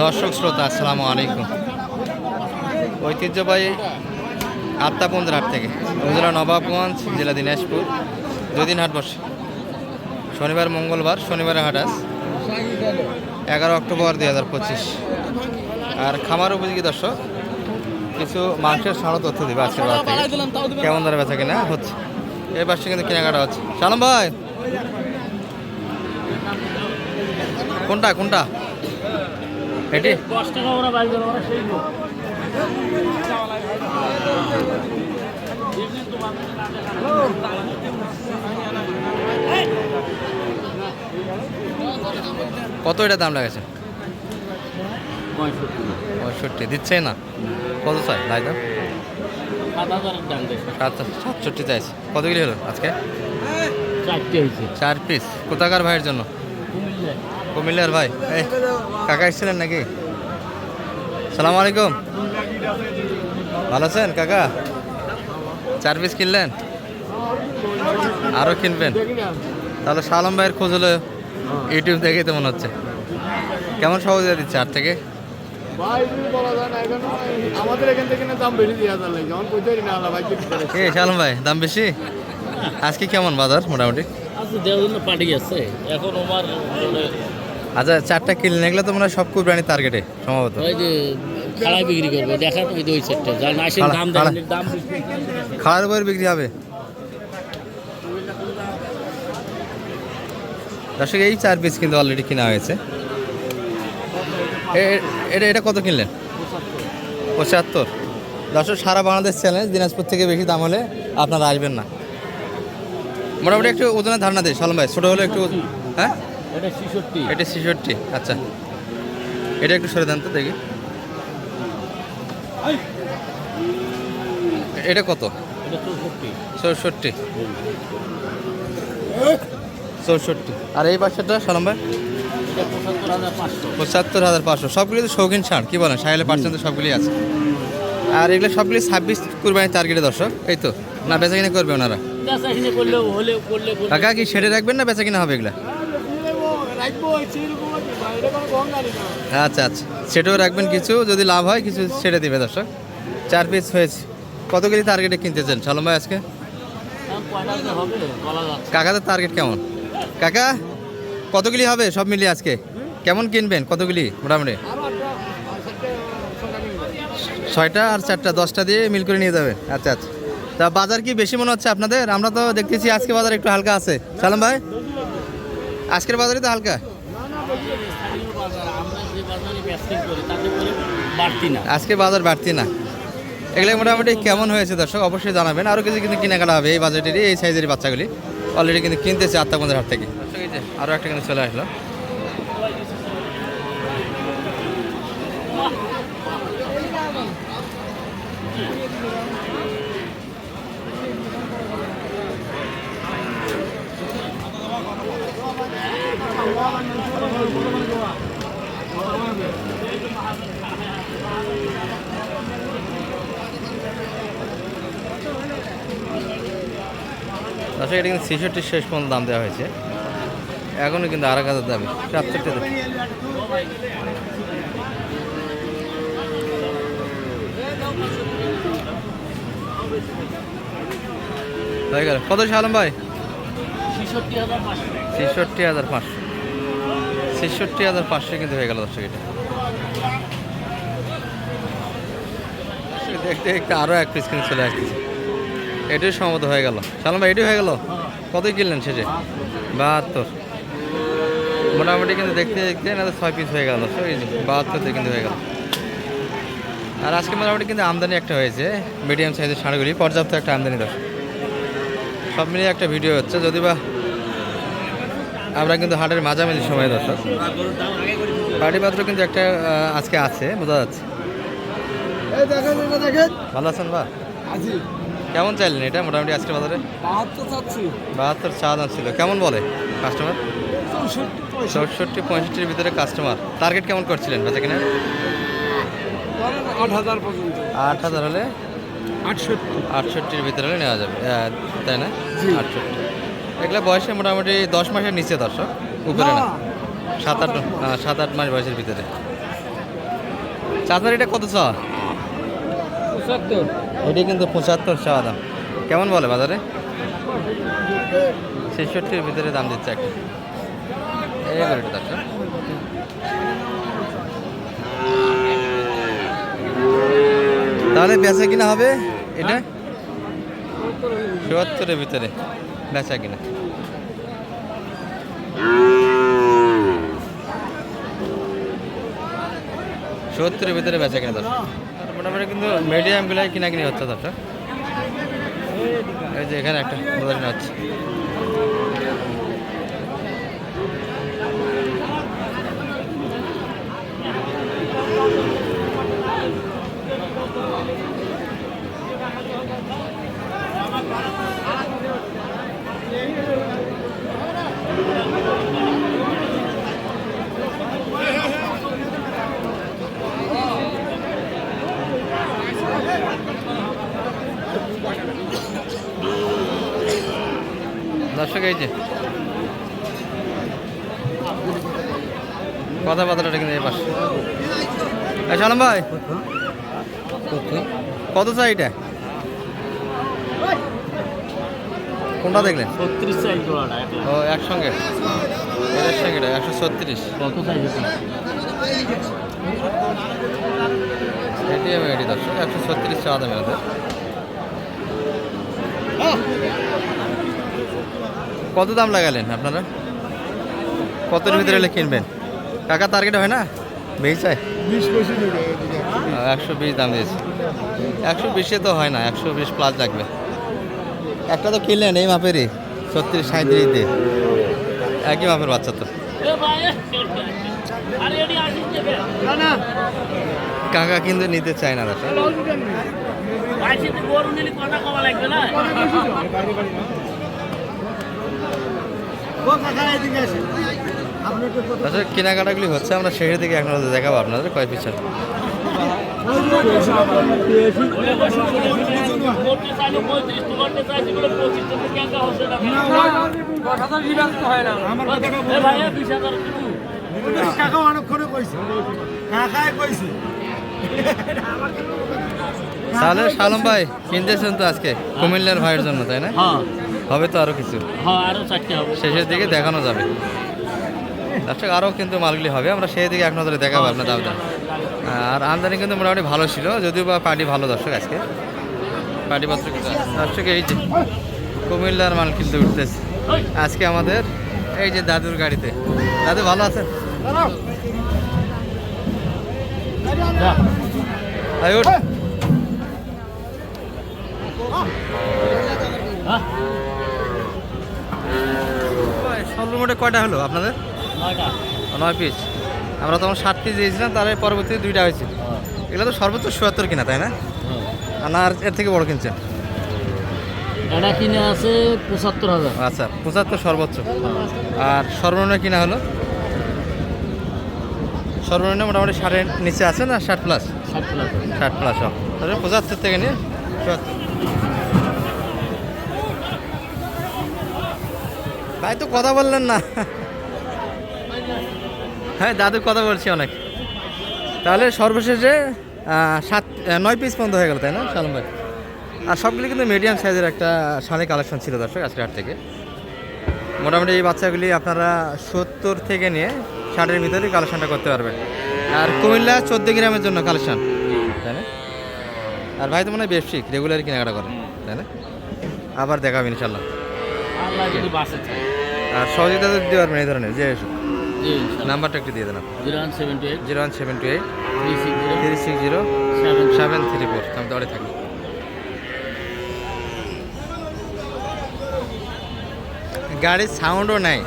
দর্শক শ্রোতা আসসালামু আলাইকুম। ঐতিহ্যবাহী আত্মাপুঞ্জের হাট থেকে উপজেলা নবাবগঞ্জ, জেলা দিনাজপুর, দুদিন হাট বসে। শনিবার মঙ্গলবার, শনিবারে হাট আজ 11 অক্টোবর 2025। আর খামার উপযোগী দর্শক কিছু মাংসের সারও তথ্য দেবে আজকের রাত থেকে, কেমন ধরে বেচা কিনা হচ্ছে। এই পাশে কিন্তু কেনাকাটা হচ্ছে। সালাম ভাই, কোনটা কোনটা এটি? কত এটা দাম লাগাছে? 65 দিচ্ছে না? কত চাই লাই দাম? 67 চাইছে। কতগুলি হলো আজকে? 4 পিস। কোথাকার ভাইয়ের জন্য? কুমিল্লার ভাই। এই কাকা এসেছিলেন নাকি? সালাম আলাইকুম, ভালো আছেন কাকা? 4 পিস কিনলেন, আরও কিনবেন? তাহলে সালাম ভাইয়ের খোঁজ হলো ইউটিউব দেখেই তো মনে হচ্ছে। কেমন সহযোগিতা দিচ্ছে হাট থেকে? সালাম ভাই, দাম বেশি আজকে? কেমন বাজার মোটামুটি? আচ্ছা, 4টা কিনলেন, এগুলো তো মনে হয় সব কুরবানির টার্গেটে সম্ভবত। খাওয়ার উপর বিক্রি হবে। দর্শক, এই 4 পিস কিন্তু অলরেডি কেনা হয়েছে। এটা কত কিনলেন? 75। দর্শক, সারা বাংলাদেশ চ্যালেঞ্জ, দিনাজপুর থেকে বেশি দাম হলে আপনারা আসবেন না। মোটামুটি একটু ওজনের ধারণা দিই সালাম ভাই, ছোটো হলে একটু। হ্যাঁ, এটা 66। আচ্ছা, এটা একটু সরে দেন তো দেখি। এটা কত? 64। 64। আর এই বাচ্চাটা সালাম ভাই? 75,500। সবগুলি তো শৌখিন ছাড়, কি বলেন? 60% সবগুলি আছে। আর এগুলো সবগুলি 26 কুরবানির টার্গেটে দর্শক। এই তো না, বেচা কিনা করবে ওনারা? কাকা কি সেটে রাখবেন না বেচা কিনা হবে এগুলা? আচ্ছা আচ্ছা, সেটাও রাখবেন কিছু, যদি লাভ হয় কিছু ছেড়ে দিবে দর্শক। 4 পিস হয়েছে। কতগুলি টার্গেটে কিনতেছেন সালাম ভাই আজকে? কাকাদের টার্গেট কেমন? কাকা কতগুলি হবে সব মিলিয়ে আজকে? কেমন কিনবেন? কতগুলি মোটামুটি? 6টা আর 4টা, 10টা দিয়ে মিল করে নিয়ে যাবে। আচ্ছা আচ্ছা, তা বাজার কি বেশি মনে হচ্ছে আপনাদের? আমরা তো দেখতেছি আজকে বাজার একটু হালকা আছে। সালাম ভাই, আজকের বাজারই তো হালকা, আজকে বাজার বাড়তি না। এগুলো মোটামুটি কেমন হয়েছে দর্শক অবশ্যই জানাবেন। আরও কিছু কিন্তু কেনাকাটা হবে এই বাজেটেরই, এই সাইজের বাচ্চাগুলি অলরেডি কিন্তু কিনতেছে আত্মাপুঞ্জের হাট থেকে। আরও একটা কিন্তু চলে আসলো। আচ্ছা, এটা কিন্তু 66 শেষ পর্যন্ত দাম দেওয়া হয়েছে। এখনও কিন্তু 1000 দাবি। 67 হয়ে গেল। কত সালাম ভাই? 66,500। 66,500 কিন্তু হয়ে গেল দর্শক। এটা দেখতে দেখতে আরও 1 পিস কিন্তু চলে আসতেছে। এটাই সম্ভবত হয়ে গেল সালাম ভাই, এটাই হয়ে গেল। কতই কিনলেন শেষে? 72। মোটামুটি কিন্তু দেখতে দেখতে না 6 পিস হয়ে গেল। 72 কিন্তু হয়ে গেল। আর আজকে মোটামুটি কিন্তু আমদানি একটা হয়েছে, মিডিয়াম সাইজের ষাঁড়গুলি, পর্যাপ্ত একটা আমদানি দর্শক। সব মিলিয়ে একটা ভিডিও হচ্ছে, যদি বা আমরা কিন্তু হাটের মাঝামাঝি সময় দর্শক। পাটিপাত্র কিন্তু একটা আজকে আছে, বোঝা যাচ্ছে। ভালো আছেন বা? কেমন চাইলেন এটা মোটামুটি আজকে বাজারে? 72 চা দাম ছিল। কেমন বলে কাস্টমার? 64-65 ভিতরে কাস্টমার। টার্গেট কেমন করছিলেন বেচা কিনা? 8,000 পর্যন্ত। 8,000 হলে 68 ভিতরে হলে নেওয়া যাবে, তাই না? 68। এগুলো বয়সে মোটামুটি 10 মাসের নিচে দর্শক, উপরে না। 7-8 মাস বয়সের ভিতরে। চাচার এটা কত চা? 75। এটি কিন্তু 75 চাওয়া দাম। কেমন বলে বাজারে? 66-র ভিতরে দাম দিচ্ছে একটা এই গরুটা চাচা। তাহলে বেচা কিনা হবে এটা ৭০-এর ভিতরে বেচা কিনা। সত্তরের ভিতরে বেচা কিনা দর্শক। মোটামুটি কিন্তু মিডিয়ামগুলাই কিনা কিনি হচ্ছে দর্শক। এই যে এখানে একটা প্রদর্শন হচ্ছে। দর্শক এই যে কথাবার্তাটা কিন্তু এই পাশে। সালাম ভাই কত চাই এটা? কোনটা দেখলেন? 36 চাই জোড়াটা। ও একসঙ্গে এর সঙ্গে এটা 136। কত চাই এটি আমি এটি দর্শক 136 চাওয়া দাম এদের। কত দাম লাগালেন আপনারা? কতর ভিতরে হলে কিনবেন কাকা? টার্গেট হয় না বেশি চাই? 120 দাম দিয়েছে। 120-এ তো হয় না, 120 প্লাস লাগবে। একটা তো কিনলেন এই মাপেরই 36-37 দিয়ে, একই মাপের বাচ্চা তো। কাকা কিন্তু নিতে চায় না দাদা। কেনাকাটাগুলি হচ্ছে, আমরা শেষের দিকে এখন দেখাবো আপনাদের কয় পিস। তাহলে সালম ভাই কিনতেছেন তো আজকে কুমিল্লার ভাইয়ের জন্য, তাই না? হবে তো আরো কিছু, শেষের দিকে দেখানো যাবে দর্শক। আরও কিন্তু মালগুলি হবে, আমরা সেই দিকে এক নজরে দেখাবো আপনার দাম। আর আমদানি কিন্তু মোটামুটি ভালো ছিল, যদিও বা পার্টি ভালো দর্শক আজকে পার্টিপত্র কিন্তু দর্শক। এই যে কুমিল্লার মাল কিন্তু উঠতেছে আজকে আমাদের এই যে দাদুর গাড়িতে। দাদু ভালো আছেন? সর্বমোটে কয়টা হলো আপনাদের? 9 পিস। আমরা তখন 7 পিস দিয়েছিলাম, তার পরবর্তীতে 2টা হয়েছে। এগুলো তো সর্বোচ্চ 77 কিনা, তাই না? না আর এর থেকে বড় কিনছেন? এটা কিনে আছে 75,000। আচ্ছা 75 সর্বোচ্চ। আর সর্বনিম্ন কিনা হলো? সর্বনিম্ন মোটামুটি 60-এর নিচে আছে না 60 প্লাস? 60 প্লাস। তাহলে 75 থেকে নিয়ে 74। ভাই তো কথা বললেন না। হ্যাঁ দাদু কথা বলছি অনেক। তাহলে সর্বশেষে 9 পিস পর্যন্ত হয়ে গেল, তাই না সালম ভাই? আর সবগুলি কিন্তু মিডিয়াম সাইজের একটা শাড়ি কালেকশন ছিল দর্শক আজকে হাট থেকে। মোটামুটি এই বাচ্চাগুলি আপনারা 70 থেকে নিয়ে 60-এর ভিতরে কালেকশনটা করতে পারবেন। আর কুমিল্লা 14 গ্রামের জন্য কালেকশন, তাই না? আর ভাই তো মনে হয় ব্যবসায়িক রেগুলার কেনাকাটা করেন, তাই না? আবার দেখাবেন ইনশাল্লাহ। আর সহযোগিতা দিতে পারবেন এই ধরনের যে নাম্বারটা একটু দিয়ে দেন। 0178 360 734। আমি দৌড়ে থাকি। গাড়ির সাউন্ডও নাই।